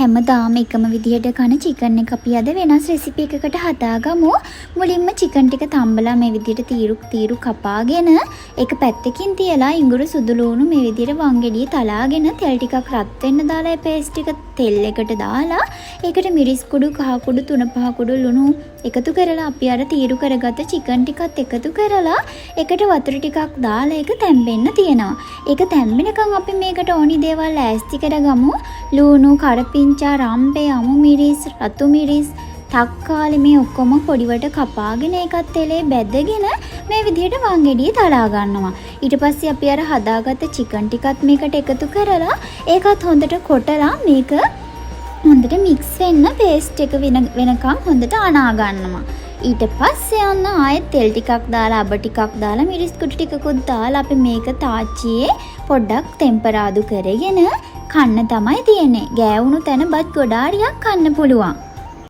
හැමදාම එකම විදිහට කන චිකන් එක අපි අද වෙනස් රෙසිපි එකකට හදාගමු. මුලින්ම චිකන් ටික තම්බලා මේ විදිහට තීරු කපාගෙන ඒක පැත්තකින් තියලා ඉඟුරු සුදු ලුණු මේ විදිහට වංගෙඩිය තලාගෙන තෙල් ටිකක් රත් වෙන්න දාලා ඒ පේස්ට් ටික තෙල් එකට දාලා ඒකට මිරිස් කුඩු කහ කුඩු තුන පහ කුඩු ලුණු එකතු කරලා අපි අර තීරු කරගත්ත චිකන් ටිකත් එකතු කරලා ඒකට වතුර ටිකක් දාලා ඒක තැම්බෙන්න තියනවා. ඒක තැම්බෙනකන් අපි මේකට ඕනි දේවල් ඈස්ති කරගමු. ලුණු, කරපිංචා, රම්පේ, අමු මිරිස්, රතු මිරිස්, තක්කාලි මේ ඔක්කොම පොඩිවට කපාගෙන ඒකත් තෙලේ බැදගෙන මේ විදිහට වංගෙඩිය තලා ගන්නවා. ඊට පස්සේ අපි අර හදාගත්ත චිකන් ටිකත් මේකට එකතු කරලා ඒකත් හොඳට කොටලා මේක හොඳට මික්ස් වෙන්න පේස්ට් එක වෙනකම් හොඳට අනා ගන්නවා. ඊට පස්සේ යන්න ආයෙත් තෙල් ටිකක් දාලා අබ ටිකක් දාලා මිරිස් කුඩු ටිකකුත් දාලා අපි මේක තාච්චියේ පොඩ්ඩක් ටෙම්පරාදු කරගෙන කන්න තමයි තියෙන්නේ. ගෑවුණු තැන බත් ගොඩාරියක් කන්න පුළුවන්.